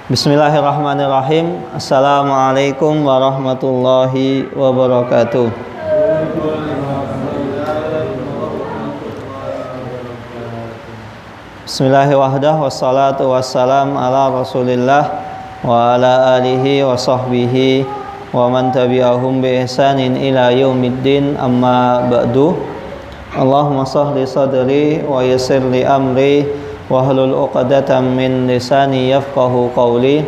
Bismillahirrahmanirrahim. Assalamualaikum warahmatullahi wabarakatuh. Bismillahirrahmanirrahim. Wassalatu wassalam ala Rasulillah wa ala alihi wa sahbihi wa man tabi'ahum bi ihsanin ila yaumiddin, amma ba'du. Allahumma sahli sadri wa yassir li amri wahlul 'uqdatam min lisani yafqahu qawli.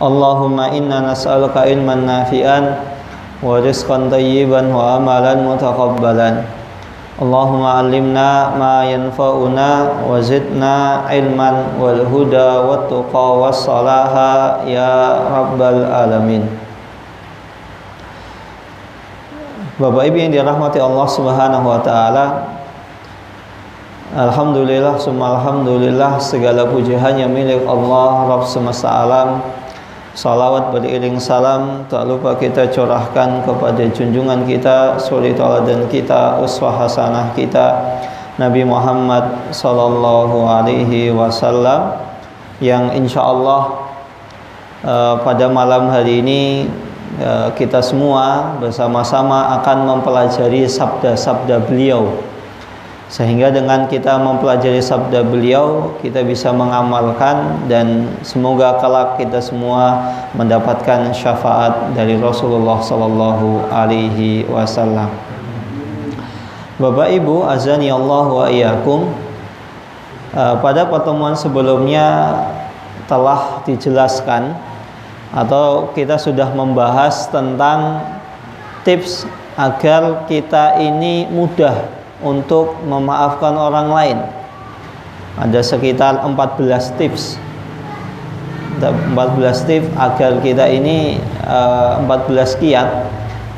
Allahumma inna nas'aluka ilman nafi'an wa rizqan thayyiban wa amalan mutaqabbalan. Allahumma 'allimna ma yanfa'una wa zidna ilman wal huda wat tuqa was salaha ya rabbal alamin. Bapak Ibu yang dirahmati Allah Subhanahu wa taala, alhamdulillah summa alhamdulillah, segala puji hanya milik Allah Rabb semesta alam. Salawat beriring salam tak lupa kita curahkan kepada junjungan kita, suri tauladan kita, uswah hasanah kita, Nabi Muhammad sallallahu alaihi wasallam, yang insyaallah pada malam hari ini kita semua bersama-sama akan mempelajari sabda-sabda beliau, sehingga dengan kita mempelajari sabda beliau kita bisa mengamalkan, dan semoga kelak kita semua mendapatkan syafaat dari Rasulullah sallallahu alaihi wasallam. Bapak Ibu azani Allah wa iyyakum, pada pertemuan sebelumnya telah dijelaskan atau kita sudah membahas tentang tips agar kita ini mudah untuk memaafkan orang lain. Ada sekitar 14 tips. 14 tips agar kita ini 14 kiat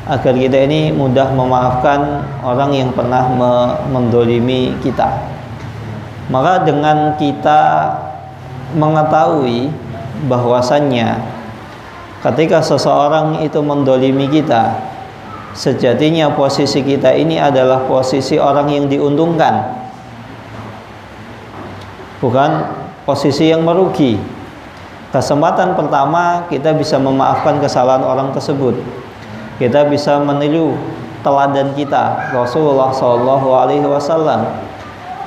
agar kita ini mudah memaafkan orang yang pernah mendolimi kita. Maka dengan kita mengetahui bahwasannya ketika seseorang itu mendolimi kita, sejatinya posisi kita ini adalah posisi orang yang diuntungkan, bukan posisi yang merugi. Kesempatan pertama kita bisa memaafkan kesalahan orang tersebut. Kita bisa meniru teladan kita Rasulullah SAW,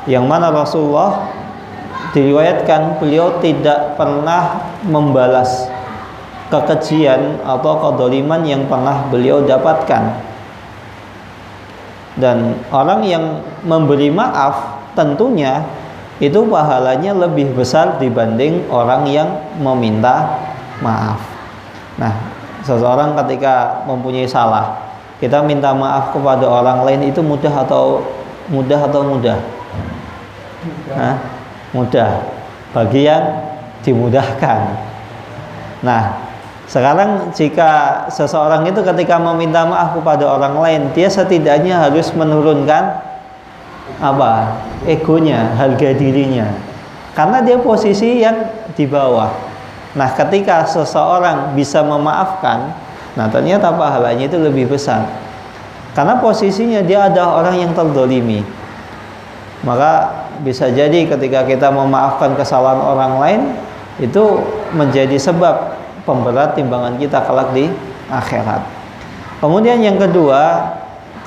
yang mana Rasulullah diriwayatkan beliau tidak pernah membalas kekejian atau kedoliman yang pernah beliau dapatkan. Dan orang yang memberi maaf tentunya itu pahalanya lebih besar dibanding orang yang meminta maaf. Nah, seseorang ketika mempunyai salah, kita minta maaf kepada orang lain itu mudah atau mudah? Mudah bagi yang dimudahkan. Nah, sekarang jika seseorang itu ketika meminta maaf kepada orang lain, dia setidaknya harus menurunkan egonya, harga dirinya, karena dia posisi yang di bawah. Nah, ketika seseorang bisa memaafkan, nah ternyata pahalanya itu lebih besar, karena posisinya dia adalah orang yang terdolimi. Maka bisa jadi ketika kita memaafkan kesalahan orang lain, itu menjadi sebab pemberat timbangan kita kelak di akhirat. Kemudian yang kedua,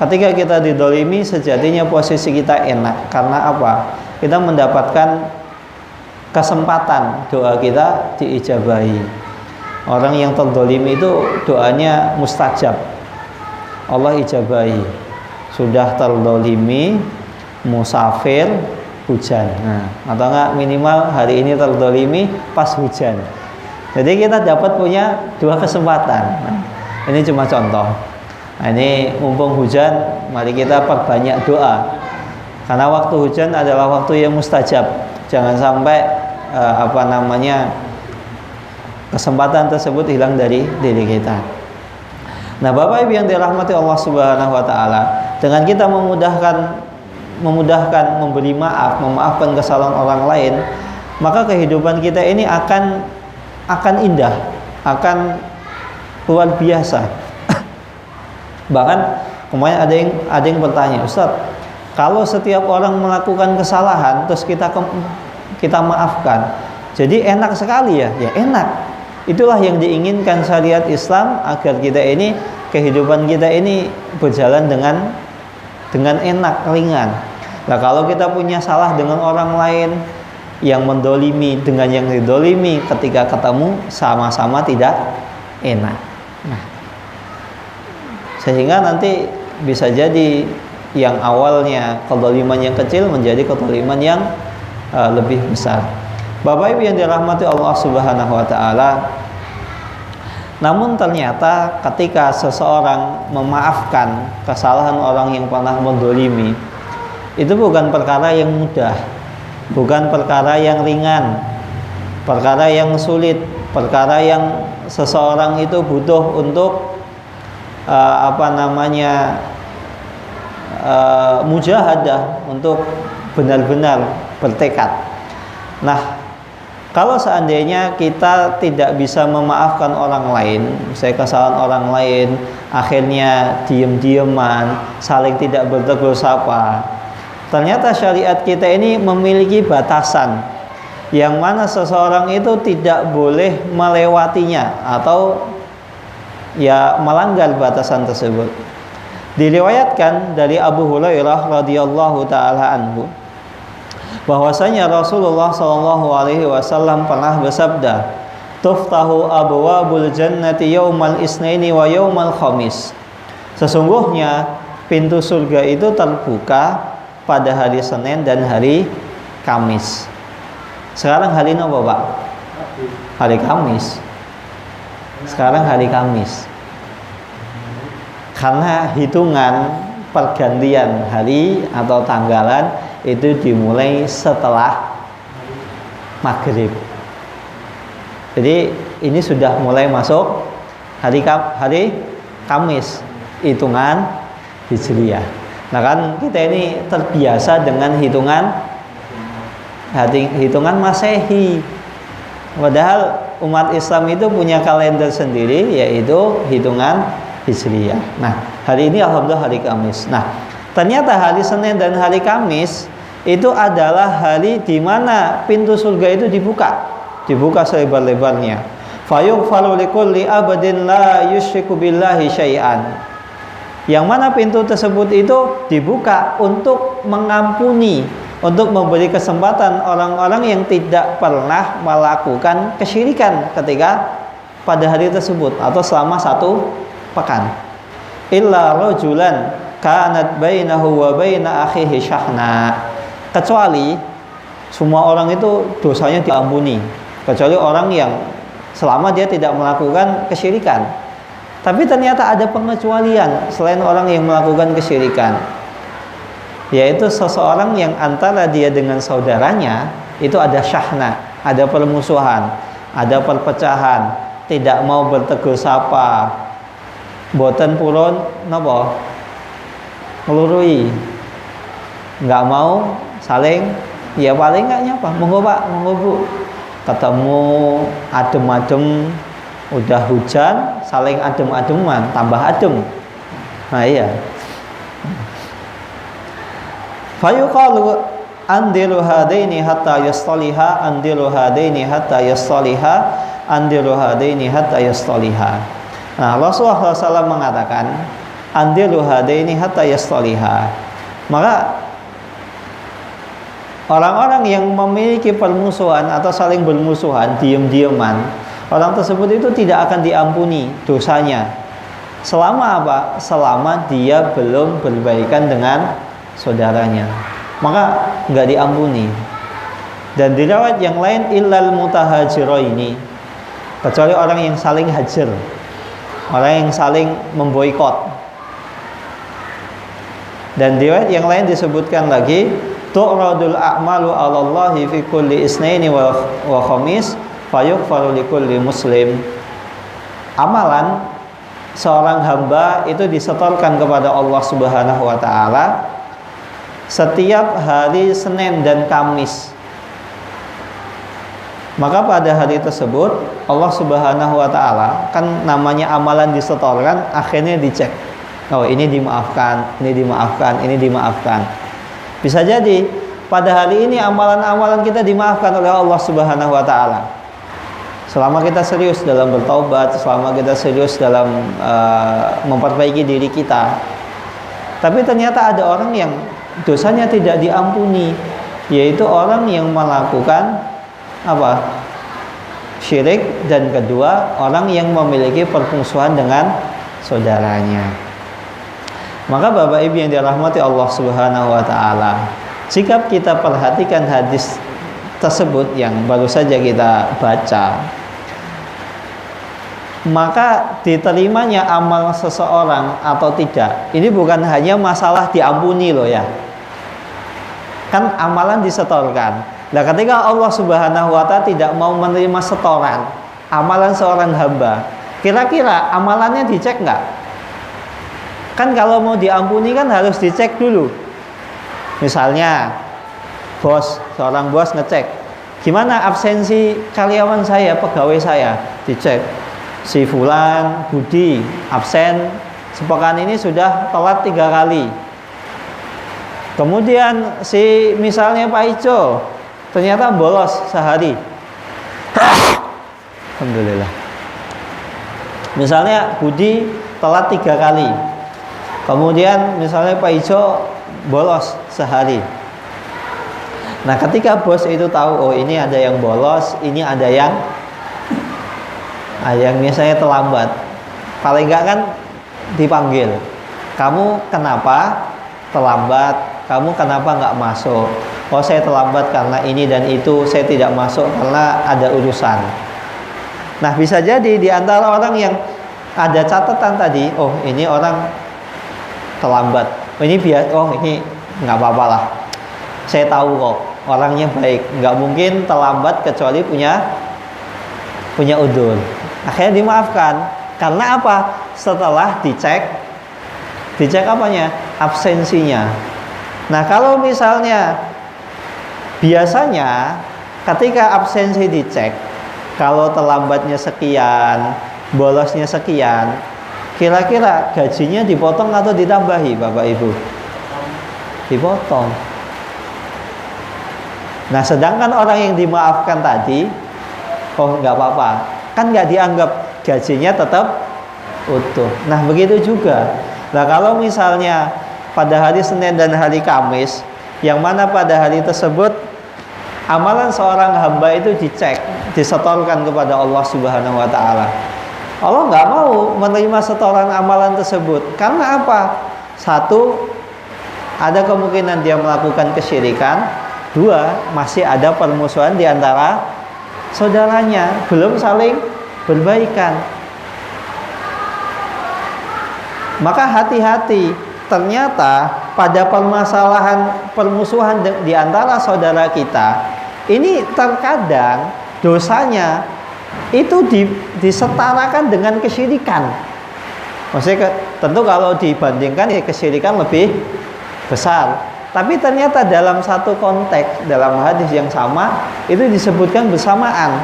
ketika kita didolimi, sejatinya posisi kita enak. Karena apa? Kita mendapatkan kesempatan doa kita diijabahi. Orang yang terdolimi itu doanya mustajab, Allah ijabahi. Sudah terdolimi, musafir, hujan. Atau enggak minimal hari ini terdolimi pas hujan. Jadi kita dapat punya dua kesempatan. Ini cuma contoh. Ini mumpung hujan, mari kita perbanyak doa. Karena waktu hujan adalah waktu yang mustajab. Jangan sampai kesempatan tersebut hilang dari diri kita. Nah, Bapak Ibu yang dirahmati Allah Subhanahu wa taala, dengan kita memudahkan memberi maaf, memaafkan kesalahan orang lain, maka kehidupan kita ini akan indah, akan luar biasa. Bahkan kemarin ada yang bertanya, Ustaz, kalau setiap orang melakukan kesalahan terus kita maafkan, Jadi enak sekali ya enak. Itulah yang diinginkan syariat Islam, agar kita ini, kehidupan kita ini berjalan dengan enak, ringan. Nah, kalau kita punya salah dengan orang lain, yang mendolimi dengan yang didolimi, ketika ketemu sama-sama tidak enak. Nah, sehingga nanti bisa jadi yang awalnya kedoliman yang kecil menjadi kedoliman yang lebih besar. Bapak Ibu yang dirahmati Allah Subhanahu wa taala, namun ternyata ketika seseorang memaafkan kesalahan orang yang pernah mendolimi, itu bukan perkara yang mudah, bukan perkara yang ringan, perkara yang sulit, perkara yang seseorang itu butuh untuk mujahadah, untuk benar-benar bertekad. Nah, kalau seandainya kita tidak bisa memaafkan orang lain, misalnya kesalahan orang lain, akhirnya diam-diaman, saling tidak bertegur sapa, ternyata syariat kita ini memiliki batasan, yang mana seseorang itu tidak boleh melewatinya atau ya melanggar batasan tersebut. Diriwayatkan dari Abu Hurairah radhiyallahu taala anhu bahwasanya Rasulullah sallallahu alaihi wasallam pernah bersabda, "Tuftahu abwabul jannati yaumal isnaini wa yaumal khamis." Sesungguhnya pintu surga itu terbuka pada hari Senin dan hari Kamis. Sekarang hari apa, Pak? Hari Kamis. Sekarang hari Kamis. Karena hitungan pergantian hari atau tanggalan itu dimulai setelah maghrib. Jadi ini sudah mulai masuk hari Kamis, hitungan Hijriah. Nah kan kita ini terbiasa dengan hitungan Masehi. Padahal umat Islam itu punya kalender sendiri, yaitu hitungan Hijriah. Nah, hari ini alhamdulillah hari Kamis. Nah, ternyata hari Senin dan hari Kamis itu adalah hari di mana pintu surga itu dibuka selebar-lebarnya. Fayughfaru likulli abadin la yusyriku billahi syai'an. Yang mana pintu tersebut itu dibuka untuk mengampuni, untuk memberi kesempatan orang-orang yang tidak pernah melakukan kesyirikan ketika pada hari tersebut atau selama 1 pekan. Illa rajulan kanat bainahu wa baina akhihi syahna. Kecuali semua orang itu dosanya diampuni, kecuali orang yang selama dia tidak melakukan kesyirikan. Tapi ternyata ada pengecualian selain orang yang melakukan kesyirikan, yaitu seseorang yang antara dia dengan saudaranya itu ada syahna, ada permusuhan, ada perpecahan, tidak mau bertegur sapa, boten purun napa ngelurui, nggak mau saling, ya paling nggak nyapa, monggo Pak, monggo Bu, ketemu adem-adem, udah hujan saling adem-ademan, tambah adem. Nah iya, fayuqalu andilu hadaini hatta yastaliha, andilu hadaini hatta yastaliha, andilu hadaini hatta yastaliha. Nah, Rasulullah SAW mengatakan andilu hadaini hatta yastaliha. Maka orang-orang yang memiliki permusuhan atau saling bermusuhan, diam-diaman, orang tersebut itu tidak akan diampuni dosanya. Selama apa? Selama dia belum berbaikan dengan saudaranya, maka nggak diampuni. Dan di riwayat yang lain illal mutahajiraini, kecuali orang yang saling hajar, orang yang saling memboikot. Dan di riwayat yang lain disebutkan lagi tu'radul a'malu 'alallahi fi kulli isnaini wa khamis fayughfaru likulli muslim. Amalan seorang hamba itu disetorkan kepada Allah Subhanahu wa taala setiap hari Senin dan Kamis. Maka pada hari tersebut Allah Subhanahu wa taala, kan namanya amalan disetorkan, akhirnya dicek. Oh, ini dimaafkan, ini dimaafkan, ini dimaafkan. Bisa jadi pada hari ini amalan-amalan kita dimaafkan oleh Allah Subhanahu wa taala. Selama kita serius dalam bertaubat, selama kita serius dalam memperbaiki diri kita. Tapi ternyata ada orang yang dosanya tidak diampuni, yaitu orang yang melakukan apa? Syirik, dan kedua orang yang memiliki permusuhan dengan saudaranya. Maka Bapak Ibu yang dirahmati Allah Subhanahu wa taala, jika kita perhatikan hadis tersebut yang baru saja kita baca, maka diterimanya amal seseorang atau tidak, ini bukan hanya masalah diampuni loh ya. Kan amalan disetorkan. Nah, ketika Allah Subhanahu wa taala tidak mau menerima setoran amalan seorang hamba, kira-kira amalannya dicek nggak? Kan kalau mau diampuni kan harus dicek dulu. Misalnya seorang bos ngecek, gimana absensi karyawan saya, pegawai saya, dicek. Si Fulan, Budi, absen sepekan ini sudah telat 3 kali. Kemudian si misalnya Pak Ijo ternyata bolos sehari. Alhamdulillah. Misalnya Budi telat 3 kali. Kemudian misalnya Pak Ijo bolos sehari. Nah, ketika bos itu tahu, oh ini ada yang bolos, ini ada yang misalnya terlambat, paling enggak kan dipanggil. Kamu kenapa terlambat? Kamu kenapa nggak masuk? Oh, saya terlambat karena ini dan itu, saya tidak masuk karena ada urusan. Nah, bisa jadi di antara orang yang ada catatan tadi, oh ini orang terlambat, ini nggak apa-apa lah, saya tahu kok orangnya baik, nggak mungkin terlambat kecuali punya udzur. Akhirnya dimaafkan. Karena apa? Setelah dicek apanya? Absensinya. Nah, kalau misalnya biasanya ketika absensi dicek, kalau terlambatnya sekian, bolosnya sekian, kira-kira gajinya dipotong atau ditambahi, Bapak Ibu? Dipotong. Nah, sedangkan orang yang dimaafkan tadi, oh nggak apa-apa, kan nggak dianggap, gajinya tetap utuh. Nah, begitu juga. Nah, kalau misalnya pada hari Senin dan hari Kamis, yang mana pada hari tersebut amalan seorang hamba itu dicek, disetorkan kepada Allah Subhanahu wa taala. Allah nggak mau menerima setoran amalan tersebut. Karena apa? Satu, ada kemungkinan dia melakukan kesyirikan. Dua, masih ada permusuhan di antara saudaranya, belum saling berbaikan. Maka hati-hati, ternyata pada permasalahan permusuhan di antara saudara kita, ini terkadang dosanya itu disetarakan dengan kesyirikan. Maksudnya tentu kalau dibandingkan ya kesyirikan lebih besar. Tapi ternyata dalam satu konteks, dalam hadis yang sama, itu disebutkan bersamaan.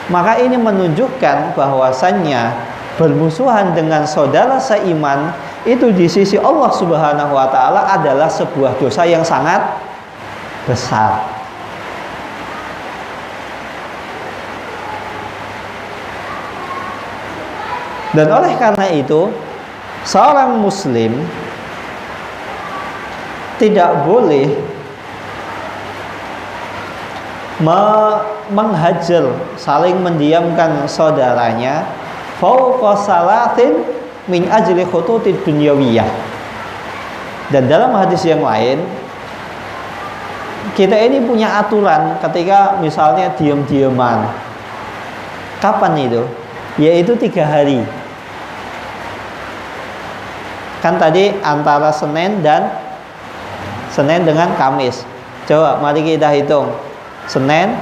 Maka ini menunjukkan bahwasannya bermusuhan dengan saudara seiman itu di sisi Allah Subhanahu wa taala adalah sebuah dosa yang sangat besar. Dan oleh karena itu, seorang muslim tidak boleh menghajar, saling mendiamkan saudaranya fauqa salatin min ajli khututid dunyawiyah. Dan dalam hadis yang lain, kita ini punya aturan ketika misalnya diam-diaman. Kapan itu? Yaitu 3 hari. Kan tadi antara Senin dengan Kamis. Coba mari kita hitung. Senin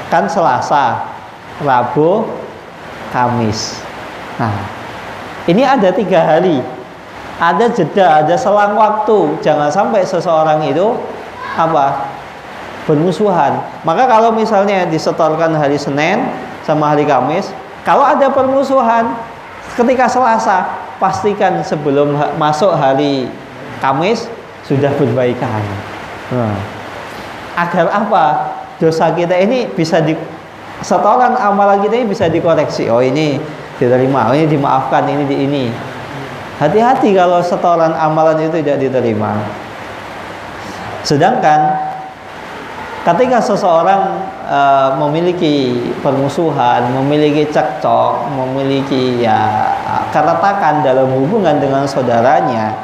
kan Selasa, Rabu, Kamis. Nah, ini ada 3 hari. Ada jeda, ada selang waktu. Jangan sampai seseorang itu bermusuhan. Maka kalau misalnya disetorkan hari Senin sama hari Kamis, kalau ada permusuhan ketika Selasa, pastikan sebelum masuk hari Kamis sudah berbaikan. Nah, Agar apa? Dosa kita ini bisa setoran amalan kita ini bisa dikoreksi. Oh ini diterima, oh ini dimaafkan, ini. Hati-hati kalau setoran amalan itu tidak diterima. Sedangkan ketika seseorang memiliki permusuhan, memiliki cekcok, memiliki keretakan dalam hubungan dengan saudaranya,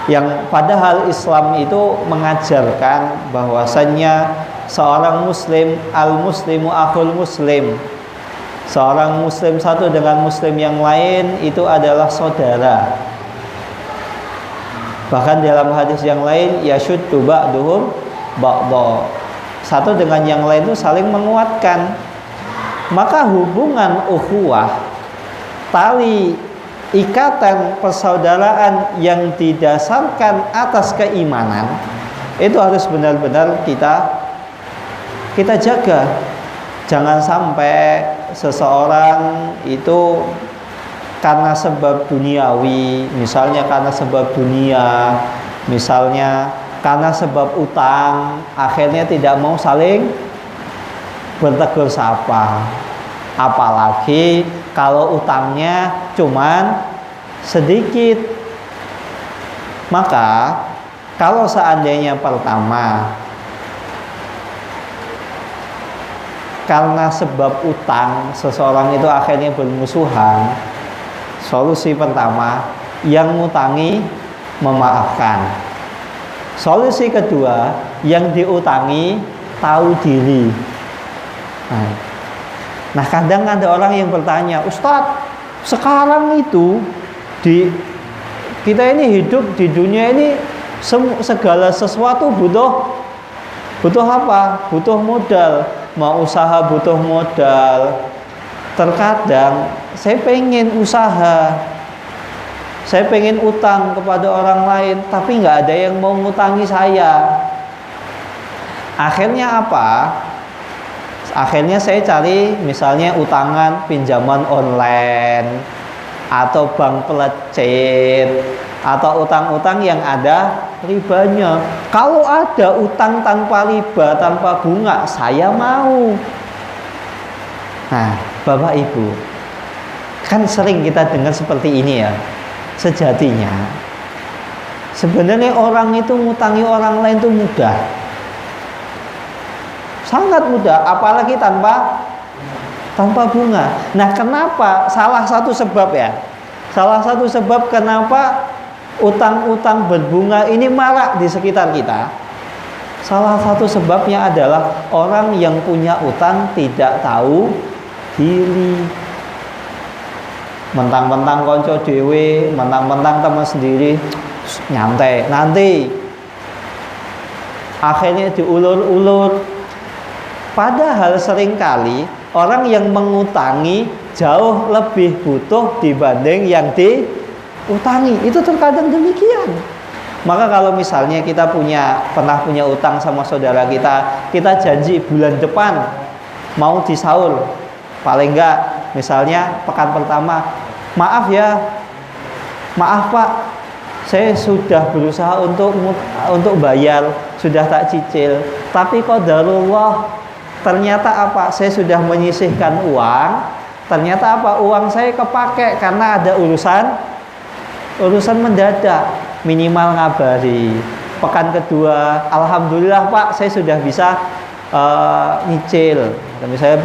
yang padahal Islam itu mengajarkan bahwasannya seorang muslim, al-muslimu akhul muslim, seorang muslim satu dengan muslim yang lain itu adalah saudara. Bahkan dalam hadis yang lain, yashuddu ba'duhum ba'dha, satu dengan yang lain itu saling menguatkan. Maka hubungan ukhuwah, tali ikatan persaudaraan yang didasarkan atas keimanan, itu harus benar-benar kita jaga. Jangan sampai seseorang itu karena sebab duniawi, misalnya karena sebab dunia, misalnya karena sebab utang, akhirnya tidak mau saling bertegur sapa. Apalagi kalau utangnya cuman sedikit. Maka kalau seandainya pertama karena sebab utang seseorang itu akhirnya bermusuhan, solusi pertama, yang ngutangi memaafkan. Solusi kedua, yang diutangi tahu diri. Nah, kadang ada orang yang bertanya, Ustadz, sekarang itu kita ini hidup di dunia ini segala sesuatu butuh apa? Butuh modal. Mau usaha butuh modal. Terkadang saya pengen usaha, saya pengen utang kepada orang lain, tapi nggak ada yang mau ngutangi saya. Akhirnya apa? Akhirnya saya cari misalnya utangan pinjaman online, atau bank pelecet, atau utang-utang yang ada ribanya. Kalau ada utang tanpa riba, tanpa bunga, saya mau. Nah, Bapak Ibu, kan sering kita dengar seperti ini ya. Sejatinya sebenarnya orang itu ngutangi orang lain itu mudah, sangat mudah, apalagi tanpa bunga. Nah, kenapa? Salah satu sebab kenapa utang-utang berbunga ini marak di sekitar kita, salah satu sebabnya adalah orang yang punya utang tidak tahu diri. Mentang-mentang konco dewe, mentang-mentang teman sendiri, nyantai, nanti akhirnya diulur-ulur. Padahal seringkali orang yang mengutangi jauh lebih butuh dibanding yang diutangi. Itu terkadang demikian. Maka kalau misalnya kita pernah punya utang sama saudara kita janji bulan depan mau disaur, paling enggak misalnya pekan pertama, maaf Pak, saya sudah berusaha untuk bayar, sudah tak cicil, tapi qadarullah, ternyata apa? Saya sudah menyisihkan uang, ternyata apa? Uang saya kepake karena ada urusan mendadak. Minimal ngabari. Pekan kedua, alhamdulillah Pak, saya sudah bisa nyicil. Misalnya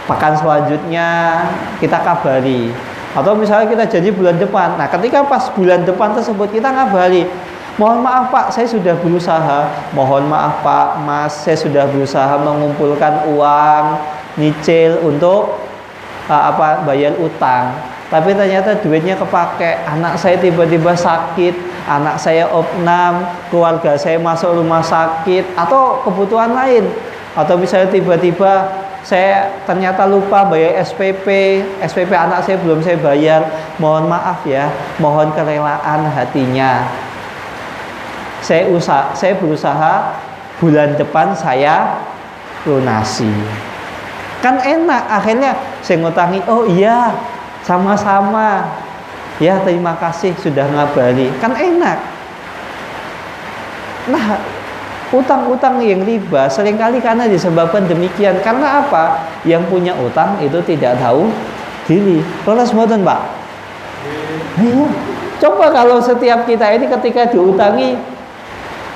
pekan selanjutnya kita kabari. Atau misalnya kita janji bulan depan. Nah, ketika pas bulan depan tersebut kita ngabari, mohon maaf Pak, saya sudah berusaha. Mohon maaf Pak, Mas, saya sudah berusaha mengumpulkan uang nyicil untuk bayar utang. Tapi ternyata duitnya kepake. Anak saya tiba-tiba sakit, anak saya opnam, keluarga saya masuk rumah sakit, atau kebutuhan lain. Atau misalnya tiba-tiba saya ternyata lupa bayar SPP anak saya belum saya bayar. Mohon maaf ya, mohon kerelaan hatinya. Saya berusaha bulan depan saya lunasi. Kan enak, akhirnya saya ngutangi, oh iya, sama-sama. Ya, terima kasih sudah ngabari. Kan enak. Nah, Utang-utang yang riba seringkali karena disebabkan demikian. Karena apa? Yang punya utang itu tidak tahu diri. Leres mboten, Pak? Iya. Coba kalau setiap kita ini ketika diutangi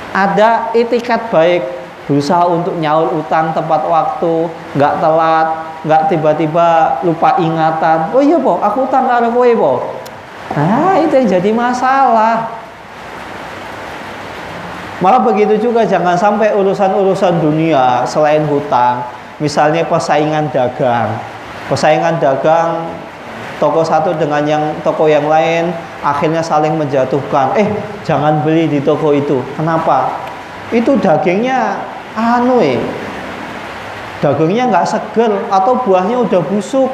ada itikat baik, berusaha untuk nyaur utang tepat waktu, nggak telat, nggak tiba-tiba lupa ingatan. Oh iya po, aku utang karo kowe po. Nah itu yang jadi masalah. Malah begitu juga, jangan sampai urusan-urusan dunia selain hutang, misalnya persaingan dagang, toko satu dengan toko yang lain akhirnya saling menjatuhkan. Jangan beli di toko itu. Kenapa? Itu dagingnya dagingnya nggak seger, atau buahnya udah busuk,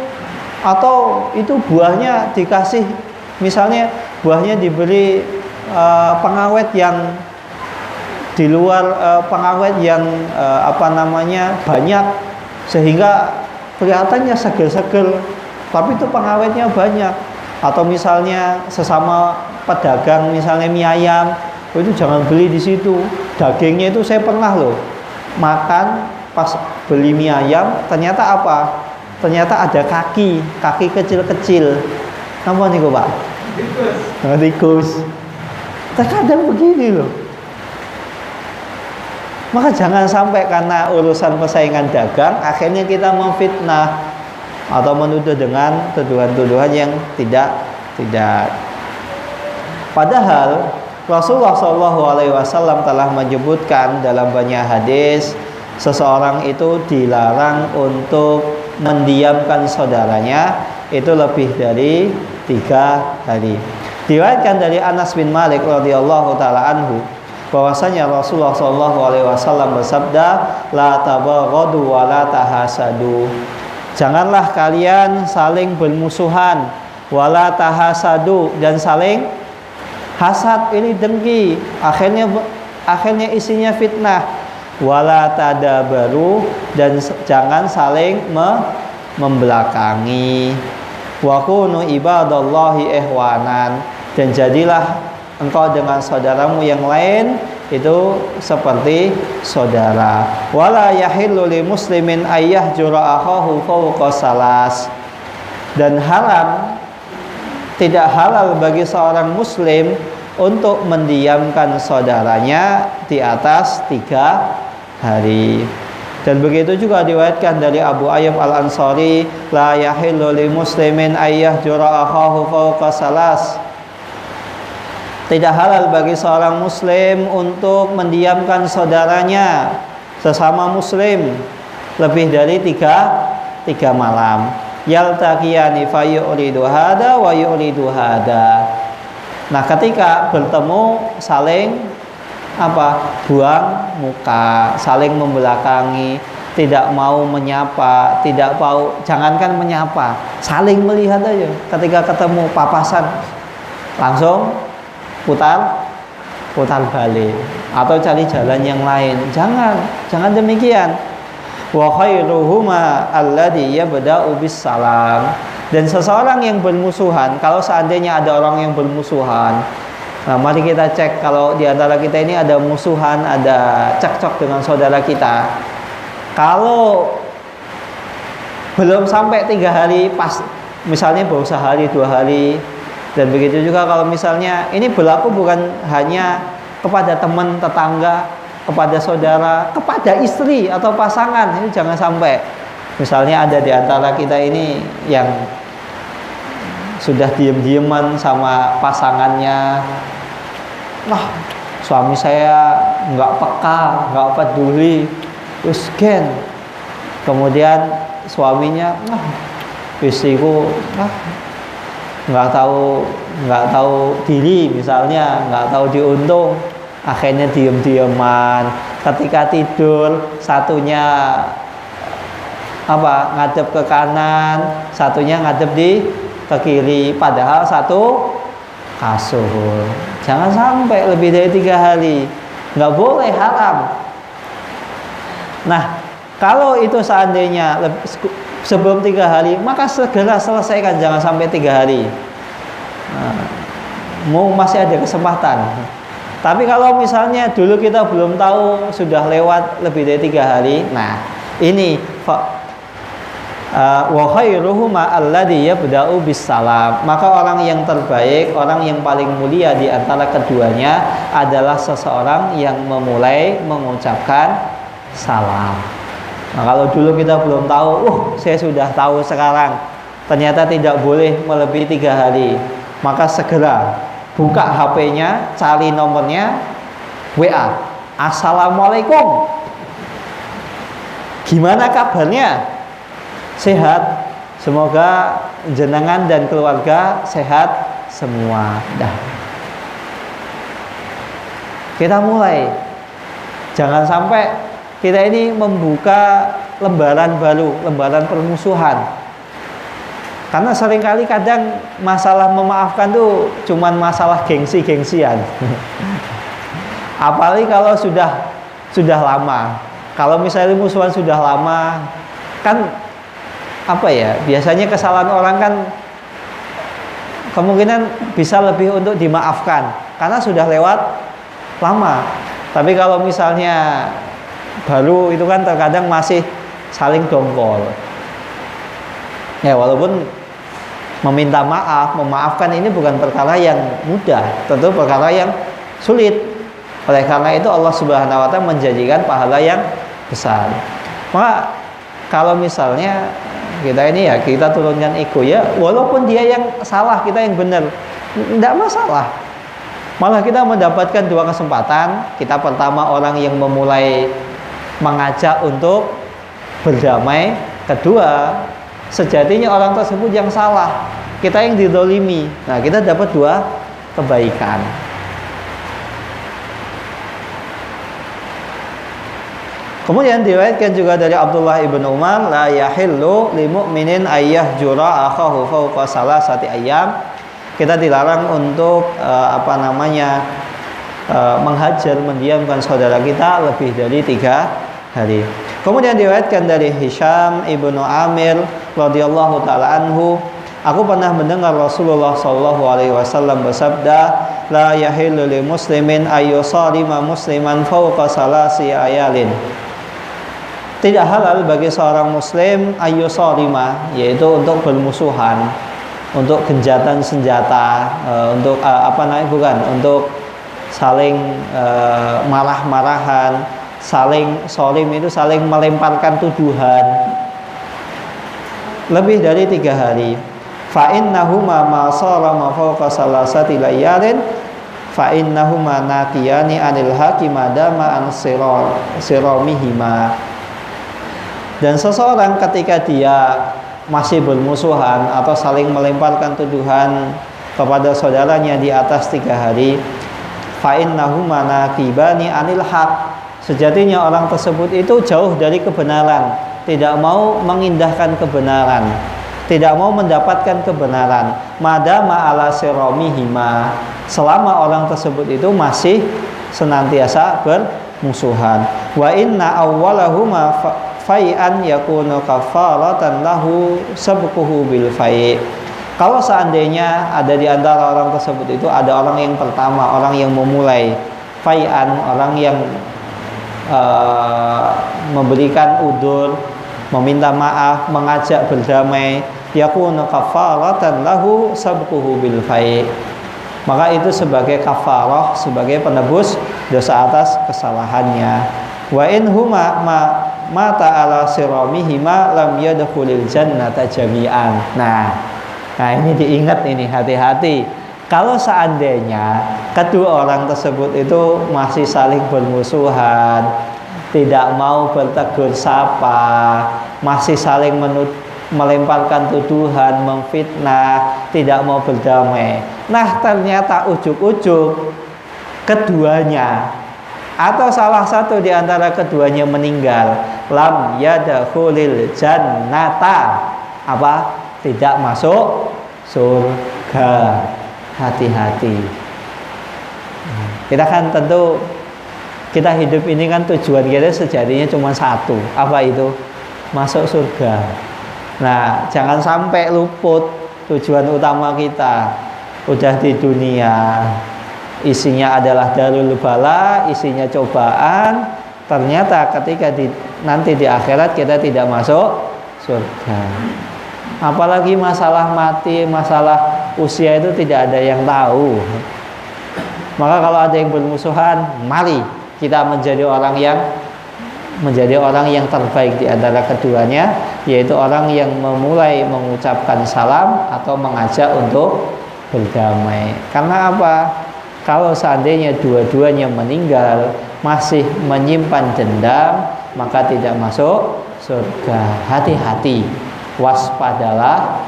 atau itu buahnya dikasih, misalnya buahnya diberi pengawet yang di luar pengawet yang banyak, sehingga kelihatannya seger-seger, tapi itu pengawetnya banyak. Atau misalnya sesama pedagang, misalnya mie ayam, itu jangan beli di situ. Dagingnya itu saya pernah loh makan pas beli mie ayam, ternyata apa? Ternyata ada kaki kecil-kecil. Apa nih kok Pak? Tikus. Terkadang begini loh. Maka jangan sampai karena urusan persaingan dagang akhirnya kita memfitnah atau menuduh dengan tuduhan-tuduhan yang tidak. Padahal Rasulullah SAW telah menyebutkan dalam banyak hadis, seseorang itu dilarang untuk mendiamkan saudaranya itu lebih dari 3 hari. Diriwayatkan dari Anas bin Malik radhiyallahu taala anhu bahwasanya Rasulullah SAW bersabda, la tabaghadu wa la tahasadu. Janganlah kalian saling bermusuhan, wala tahasadu, dan saling hasad, ini dengki, akhirnya isinya fitnah. Wala tadabaru, dan jangan saling membelakangi. Wa kunu ibadallahi ihwanan, dan jadilah engkau dengan saudaramu yang lain itu seperti saudara. Wala yahillu li muslimin ayyahjura akhahu fawqa salas, dan tidak halal bagi seorang muslim untuk mendiamkan saudaranya di atas 3 hari. Dan begitu juga diriwayatkan dari Abu Ayyub Al-Ansari, la yahillu li muslimin ayyahjura akhahu fawqa salas. Tidak halal bagi seorang muslim untuk mendiamkan saudaranya sesama muslim lebih dari 3 malam. Yaltaqiyani fayuridu hada wa yuridu hada. Nah, ketika bertemu saling buang muka, saling membelakangi, tidak mau menyapa, jangankan menyapa, saling melihat aja. Ketika ketemu papasan langsung putar balik atau cari jalan yang lain. Jangan demikian. Wa khairuhuma alladhi yabda'u bis salam. Dan seseorang yang bermusuhan, kalau seandainya ada orang yang bermusuhan, nah mari kita cek kalau di antara kita ini ada musuhan, ada cekcok dengan saudara kita. Kalau belum sampai 3 hari, pas misalnya baru sehari 2 hari. Dan begitu juga kalau misalnya ini berlaku bukan hanya kepada teman, tetangga, kepada saudara, kepada istri atau pasangan. Ini jangan sampai. Misalnya ada di antara kita ini yang sudah diem-dieman sama pasangannya. Wah, suami saya nggak peka, nggak peduli, terus kemudian suaminya, istriku, nggak tahu diri, misalnya nggak tahu diuntung, akhirnya diem-dieman. Ketika tidur satunya ngadep ke kanan, satunya ngadep ke kiri, padahal satu kasur. Jangan sampai lebih dari 3 hari, nggak boleh, haram. Nah, kalau itu seandainya sebelum 3 hari, maka segera selesaikan, jangan sampai 3 hari. Nah, masih ada kesempatan. Tapi kalau misalnya dulu kita belum tahu, sudah lewat lebih dari 3 hari, nah ini wa khairuhuma alladhi yabda'u bis salam. Maka orang yang terbaik, orang yang paling mulia di antara keduanya adalah seseorang yang memulai mengucapkan salam. Nah, kalau dulu kita belum tahu, saya sudah tahu sekarang, ternyata tidak boleh melebihi 3 hari, maka segera buka HP-nya, cari nomornya, WA, Assalamualaikum, gimana kabarnya? Sehat, semoga jenengan dan keluarga sehat semua. Dah, kita mulai. Jangan sampai kita ini membuka lembaran baru, lembaran permusuhan. Karena seringkali kadang masalah memaafkan tuh cuman masalah gengsi-gengsian. Apalagi kalau sudah lama. Kalau misalnya musuhan sudah lama, kan apa ya, biasanya kesalahan orang kan kemungkinan bisa lebih untuk dimaafkan karena sudah lewat lama. Tapi kalau misalnya baru, itu kan terkadang masih saling dongkol ya. Walaupun meminta maaf, memaafkan ini bukan perkara yang mudah, tentu perkara yang sulit. Oleh karena itu Allah Subhanahu wa Ta'ala menjanjikan pahala yang besar. Maka kalau misalnya kita ini ya, kita turunkan ego ya, walaupun dia yang salah, kita yang benar, tidak masalah. Malah kita mendapatkan 2 kesempatan. Kita pertama orang yang memulai mengajak untuk berdamai. Kedua, sejatinya orang tersebut yang salah, kita yang didolimi. Nah, kita dapat 2 kebaikan. Kemudian diriwayatkan juga dari Abdullah ibn Umar, la yahillu li mu'minin ayyahjura akhahu fawqa salasati ayyam. Kita dilarang untuk menghajar, mendiamkan saudara kita lebih dari 3 hari. Kemudian diriwayatkan dari Hisham ibnu Amir radhiyallahu taala anhu, aku pernah mendengar Rasulullah sallallahu alaihi wasallam bersabda, la yahillu li muslimin ayyusalima musliman fawqa salasi ayalin. Tidak halal bagi seorang muslim ayyusalima, yaitu untuk bermusuhan, untuk genjatan senjata, untuk untuk saling marah-marahan, saling solim, itu saling melemparkan tuduhan lebih dari 3 hari. Fa innahuma ma salama fawqa salasati layalin fa innahuma natiyani anil hakim madama an siramihima. Dan seseorang ketika dia masih bermusuhan atau saling melemparkan tuduhan kepada saudaranya di atas 3 hari, fa innahuma nakibani anil haq, sejatinya orang tersebut itu jauh dari kebenaran, tidak mau mengindahkan kebenaran, tidak mau mendapatkan kebenaran. Madama ala siramihima, selama orang tersebut itu masih senantiasa bermusuhan. Wa inna awwalahuma fai'an yakunu kafaratan lahu sabquhu bil fai'. Kalau seandainya ada di antara orang tersebut itu ada orang yang pertama, orang yang memulai fai'an, orang yang memberikan udzur, meminta maaf, mengajak berdamai, yakunu kafaratan lahu sabquhu bil fai', maka itu sebagai kafarah, sebagai penebus dosa atas kesalahannya. Wa in huma mata ala siramihima lam yadkhulil jannata jami'an. Nah ini diingat, ini hati-hati. Kalau seandainya kedua orang tersebut itu masih saling bermusuhan, tidak mau bertegur sapa, masih saling melemparkan tuduhan, memfitnah, tidak mau berdamai. Nah, ternyata ujug-ujug keduanya atau salah satu di antara keduanya meninggal, lam yadkhulil jannata, tidak masuk surga. Hati-hati. Kita kan tentu, kita hidup ini kan tujuan kita sejatinya cuma satu, apa itu? Masuk surga. Nah, jangan sampai luput tujuan utama kita. Udah di dunia, isinya adalah darul bala, isinya cobaan, ternyata ketika nanti di akhirat kita tidak masuk surga. Apalagi masalah mati, masalah usia itu tidak ada yang tahu. Maka kalau ada yang bermusuhan, mari kita menjadi orang yang terbaik di antara keduanya, yaitu orang yang memulai mengucapkan salam atau mengajak untuk berdamai. Karena apa? Kalau seandainya dua-duanya meninggal masih menyimpan dendam, maka tidak masuk surga. Hati-hati, waspadalah.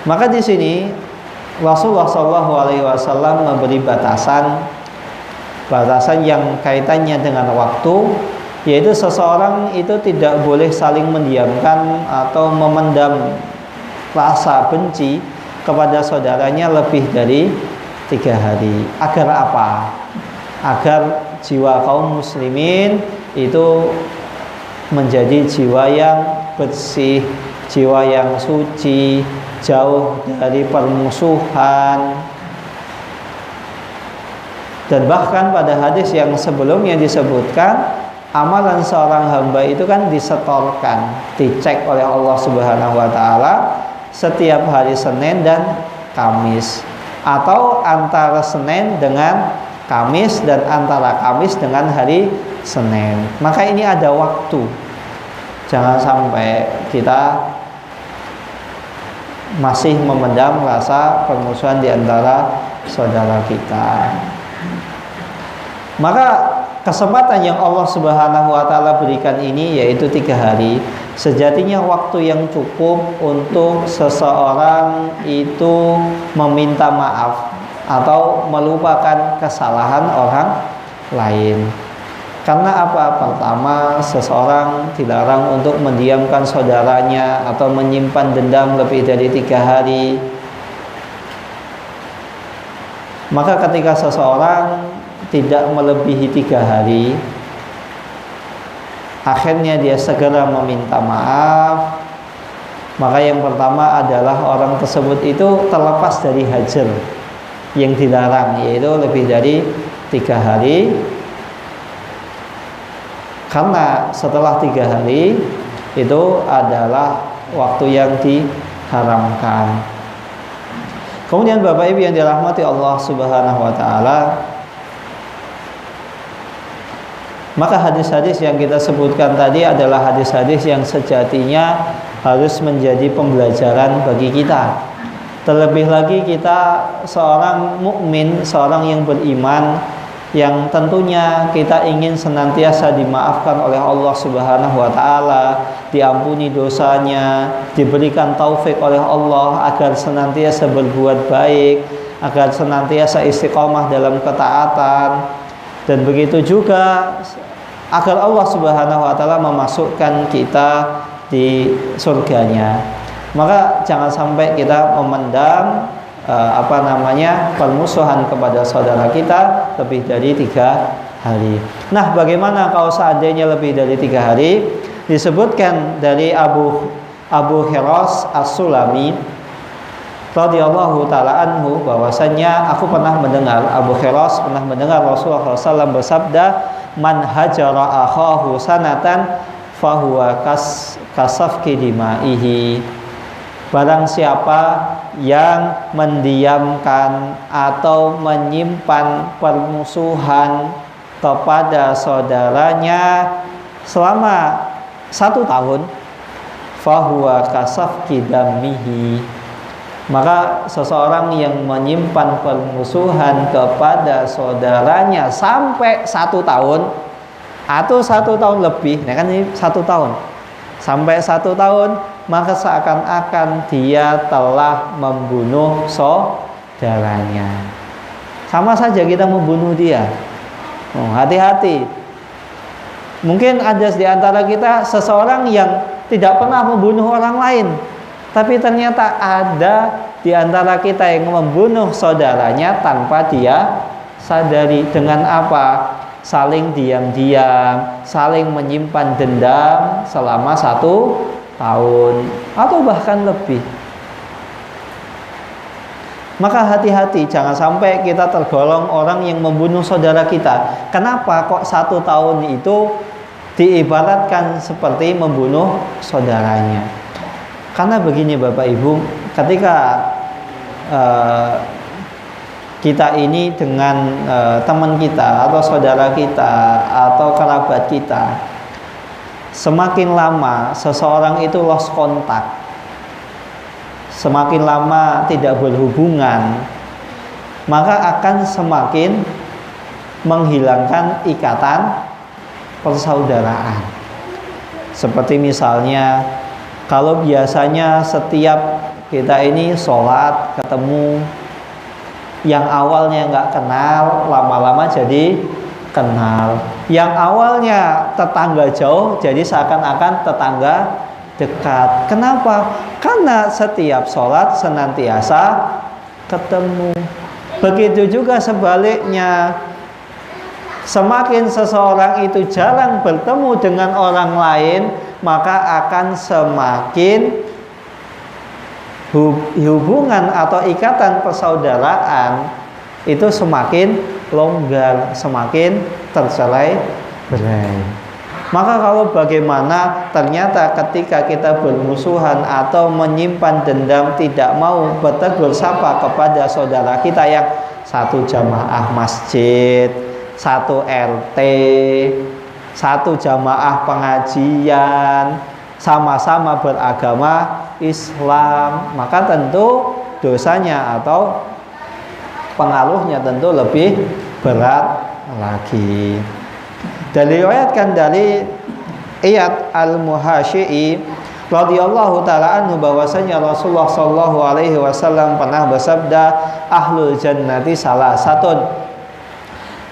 Maka di sini Rasulullah SAW memberi batasan yang kaitannya dengan waktu, yaitu seseorang itu tidak boleh saling mendiamkan atau memendam rasa benci kepada saudaranya lebih dari 3 hari. Agar apa? Agar jiwa kaum muslimin itu menjadi jiwa yang bersih, jiwa yang suci, jauh dari permusuhan. Dan bahkan pada hadis yang sebelumnya disebutkan, amalan seorang hamba itu kan disetorkan, dicek oleh Allah Subhanahu wa taala setiap hari Senin dan Kamis, atau antara Senin dengan Kamis dan antara Kamis dengan hari Senin. Maka ini ada waktu. Jangan sampai kita masih memendam rasa permusuhan di antara saudara kita. Maka kesempatan yang Allah Subhanahu wa taala berikan ini yaitu 3 hari, sejatinya waktu yang cukup untuk seseorang itu meminta maaf atau melupakan kesalahan orang lain. Karena apa? Pertama, seseorang dilarang untuk mendiamkan saudaranya atau menyimpan dendam lebih dari 3 hari. Maka ketika seseorang tidak melebihi 3 hari, akhirnya dia segera meminta maaf, maka yang pertama adalah orang tersebut itu terlepas dari hajar yang dilarang, yaitu lebih dari 3 hari. Karena setelah 3 hari itu adalah waktu yang diharamkan. Kemudian Bapak Ibu yang dirahmati Allah Subhanahu wa taala, maka hadis-hadis yang kita sebutkan tadi adalah hadis-hadis yang sejatinya harus menjadi pembelajaran bagi kita. Terlebih lagi kita seorang mukmin, seorang yang beriman, yang tentunya kita ingin senantiasa dimaafkan oleh Allah Subhanahu wa taala, diampuni dosanya, diberikan taufik oleh Allah agar senantiasa berbuat baik, agar senantiasa istiqomah dalam ketaatan, dan begitu juga agar Allah Subhanahu wa taala memasukkan kita di surganya. Maka jangan sampai kita memendam permusuhan kepada saudara kita lebih dari 3 hari. Nah, bagaimana kalau seandainya lebih dari 3 hari? Disebutkan dari Abu Hiras As-Sulami radhiyallahu taala anhu bahwasanya Abu Hiras pernah mendengar Rasulullah SAW bersabda, "Man hajara akhahu sanatan fahuwa kasafki dimaihi." Barang siapa yang mendiamkan atau menyimpan permusuhan kepada saudaranya selama 1 tahun, fahuwa kasafki damihi, maka seseorang yang menyimpan permusuhan kepada saudaranya sampai 1 tahun atau 1 tahun lebih, nah kan ini 1 tahun sampai 1 tahun, maka seakan-akan dia telah membunuh saudaranya. Sama saja kita membunuh dia. Hati-hati. Mungkin ada di antara kita seseorang yang tidak pernah membunuh orang lain, tapi ternyata ada di antara kita yang membunuh saudaranya tanpa dia sadari. Dengan apa? Saling diam-diam, saling menyimpan dendam selama 1 tahun atau bahkan lebih. Maka hati-hati, jangan sampai kita tergolong orang yang membunuh saudara kita. Kenapa kok 1 tahun itu diibaratkan seperti membunuh saudaranya? Karena begini Bapak Ibu, ketika kita ini dengan teman kita atau saudara kita atau kerabat kita, semakin lama seseorang itu lost kontak, semakin lama tidak berhubungan, maka akan semakin menghilangkan ikatan persaudaraan. Seperti misalnya, kalau biasanya setiap kita ini sholat ketemu, yang awalnya nggak kenal, lama-lama jadi kenal. Yang awalnya tetangga jauh, jadi seakan-akan tetangga dekat. Kenapa? Karena setiap sholat senantiasa ketemu. Begitu juga sebaliknya, semakin seseorang itu jarang bertemu dengan orang lain, maka akan semakin hubungan atau ikatan persaudaraan itu semakin longgar, semakin tercerai-berai. Maka kalau bagaimana ternyata ketika kita bermusuhan atau menyimpan dendam, tidak mau bertegur sapa kepada saudara kita yang satu jamaah masjid, satu RT, satu jamaah pengajian, sama-sama beragama Islam, maka tentu dosanya atau pengaruhnya tentu lebih berat lagi. Diriwayatkan dari Iyad Al-Muhasyi'i radhiyallahu taala anhu bahwasanya Rasulullah sallallahu alaihi wasallam pernah bersabda, ahlul jannati salasatun.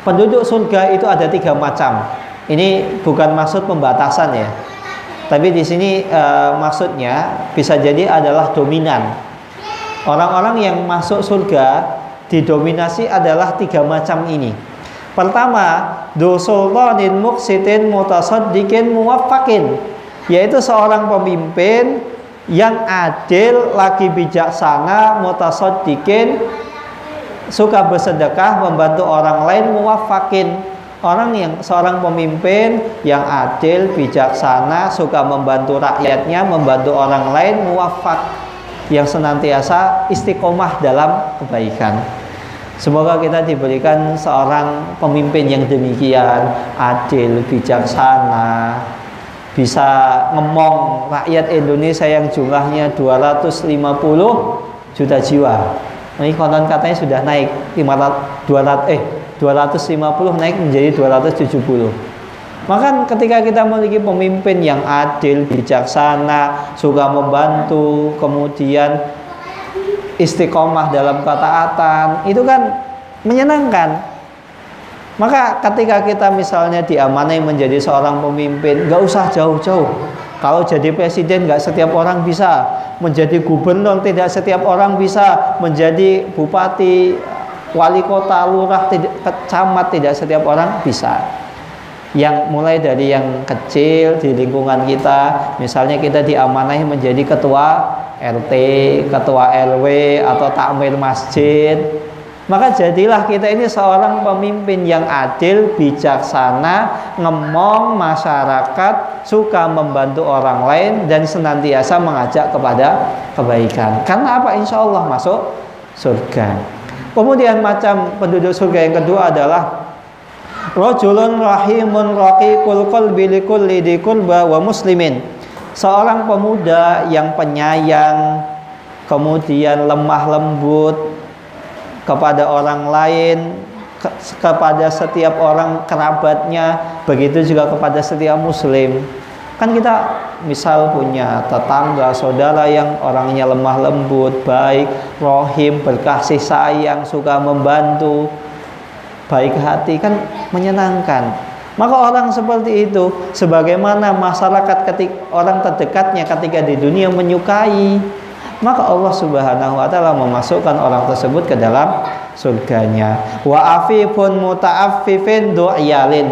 Penduduk surga itu ada 3 macam. Ini bukan maksud pembatasan ya. Tapi di sini maksudnya bisa jadi adalah dominan. Orang-orang yang masuk surga didominasi adalah 3 macam ini. Pertama, sultanin muqsitin mutasaddiqin muwaffaqin, yaitu seorang pemimpin yang adil, lagi bijaksana, mutasaddiqin, suka bersedekah, membantu orang lain, muwaffaqin, seorang pemimpin yang adil, bijaksana, suka membantu rakyatnya, membantu orang lain, muwaffaq, yang senantiasa istiqomah dalam kebaikan. Semoga kita diberikan seorang pemimpin yang demikian, adil, bijaksana, bisa ngomong rakyat Indonesia yang jumlahnya 250 juta jiwa. Ini konon katanya sudah naik 250 naik menjadi 270. Maka ketika kita memiliki pemimpin yang adil, bijaksana, suka membantu, kemudian istiqomah dalam ketaatan, itu kan menyenangkan. Maka ketika kita misalnya diamanai menjadi seorang pemimpin, gak usah jauh-jauh. Kalau jadi presiden gak setiap orang bisa, menjadi gubernur tidak setiap orang bisa, menjadi bupati, wali kota, lurah, camat tidak setiap orang bisa. Yang mulai dari yang kecil di lingkungan kita, misalnya kita diamanai menjadi ketua RT, ketua RW, atau takmir masjid, maka jadilah kita ini seorang pemimpin yang adil, bijaksana, ngemong masyarakat, suka membantu orang lain, dan senantiasa mengajak kepada kebaikan. Karena apa? Insya Allah masuk surga. Kemudian macam penduduk surga yang kedua adalah rajulun rahimun raqiqul qalbi likulli dzi qurba wa muslimin, seorang pemuda yang penyayang, kemudian lemah lembut kepada orang lain, kepada setiap orang kerabatnya, begitu juga kepada setiap muslim. Kan kita misal punya tetangga, saudara yang orangnya lemah lembut, baik, rohim, berkasih sayang, suka membantu, baik hati, kan menyenangkan. Maka orang seperti itu, sebagaimana masyarakat ketika orang terdekatnya ketika di dunia menyukai, maka Allah Subhanahu wa taala memasukkan orang tersebut ke dalam surganya. Wa afifun muta'affifin du'yalin,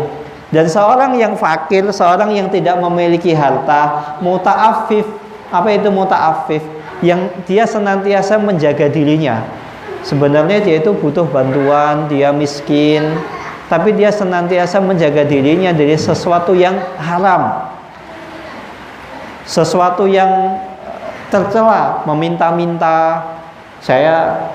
dan seorang yang fakir, seorang yang tidak memiliki harta, muta'affif. Apa itu muta'affif? Yang dia senantiasa menjaga dirinya, Sebenarnya dia itu butuh bantuan, dia miskin, tapi dia senantiasa menjaga dirinya dari sesuatu yang haram, sesuatu yang tercela, meminta-minta. Saya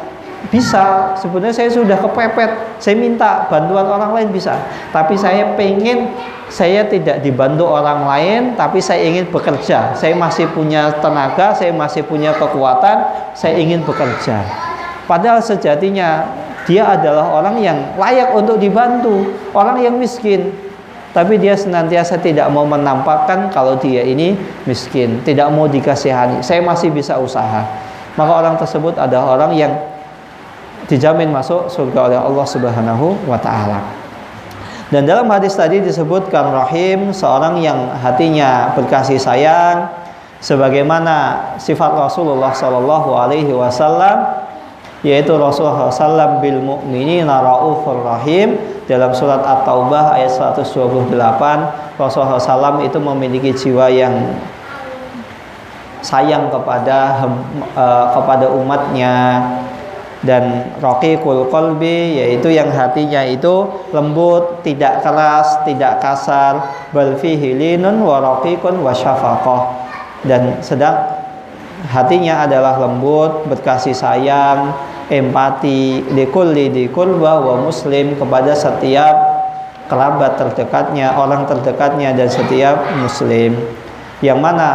bisa, sebenarnya saya sudah kepepet, saya minta bantuan orang lain bisa, tapi saya pengen saya tidak dibantu orang lain, tapi saya ingin bekerja. Saya masih punya tenaga, saya masih punya kekuatan, saya ingin bekerja. Padahal sejatinya dia adalah orang yang layak untuk dibantu, orang yang miskin, tapi dia senantiasa tidak mau menampakkan kalau dia ini miskin, tidak mau dikasihani. Saya masih bisa usaha. Maka orang tersebut adalah orang yang dijamin masuk surga oleh Allah Subhanahu wa taala. Dan dalam hadis tadi disebutkan rahim, seorang yang hatinya berkasih sayang sebagaimana sifat Rasulullah sallallahu alaihi wasallam, yaitu Rasulullah sallallahu bil mu'minina raufur rahim. Dalam surat At-Taubah ayat 128, Rasulullah sallallahu itu memiliki jiwa yang sayang kepada umatnya. Dan raqiqul qalbi, yaitu yang hatinya itu lembut, tidak keras, tidak kasar, bal fihi linun wa raqiqun wa syafaqah. Dan sedang hatinya adalah lembut, berkasih sayang, empati, likulli diqurba wa muslim, kepada setiap kerabat terdekatnya, orang terdekatnya, dan setiap muslim. Yang mana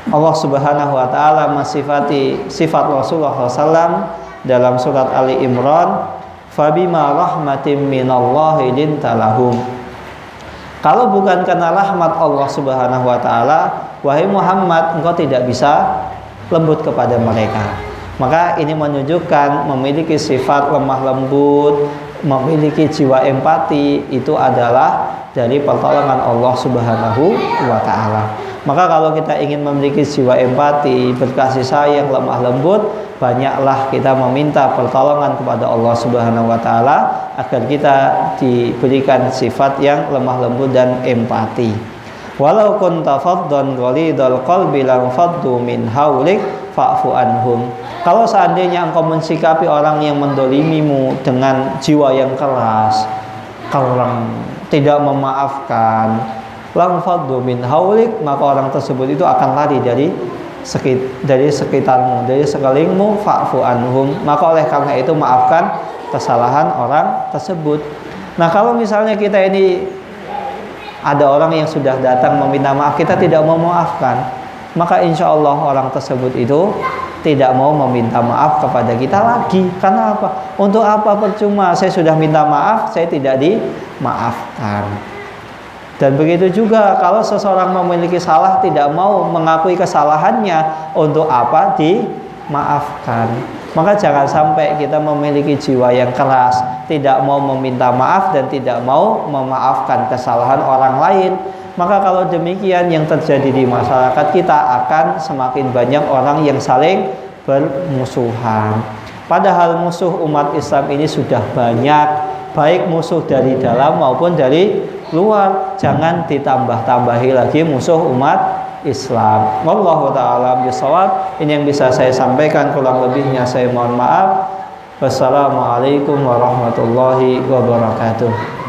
Allah Subhanahu wa taala mensifati sifat Rasulullah SAW dalam surat Ali Imran, fabima rahmatin minallahi linta lahum. Kalau bukan karena rahmat Allah Subhanahu wa taala, wahai Muhammad, engkau tidak bisa lembut kepada mereka. Maka ini menunjukkan memiliki sifat lemah lembut, memiliki jiwa empati, itu adalah dari pertolongan Allah Subhanahu wa taala. Maka kalau kita ingin memiliki jiwa empati, berkasih sayang, lemah lembut, banyaklah kita meminta pertolongan kepada Allah Subhanahu wa taala agar kita diberikan sifat yang lemah lembut dan empati. Walau kunta faddan ghalidal qalbi lam faddu min haulik fa'fu anhum. Kalau seandainya engkau mensikapi orang yang mendolimimu dengan jiwa yang keras, keram, tidak memaafkan, lam faddu min haulik, maka orang tersebut itu akan lari dari sekitarmu, dari sekelilingmu, fa'fu anhum. Maka oleh karena itu maafkan kesalahan orang tersebut. Nah, kalau misalnya kita ini ada orang yang sudah datang meminta maaf, kita tidak mau memaafkan, maka insya Allah orang tersebut itu tidak mau meminta maaf kepada kita lagi. Karena apa? Untuk apa? Percuma, saya sudah minta maaf, saya tidak dimaafkan. Dan begitu juga kalau seseorang memiliki salah, tidak mau mengakui kesalahannya, untuk apa dimaafkan? Maka jangan sampai kita memiliki jiwa yang keras, tidak mau meminta maaf dan tidak mau memaafkan kesalahan orang lain. Maka kalau demikian, yang terjadi di masyarakat kita akan semakin banyak orang yang saling bermusuhan. Padahal musuh umat Islam ini sudah banyak, baik musuh dari dalam maupun dari luar. Jangan ditambah-tambahi lagi musuh umat Islam. Wallahu ta'ala bishawab. Ini yang bisa saya sampaikan, kurang lebihnya saya mohon maaf. Wassalamualaikum warahmatullahi wabarakatuh.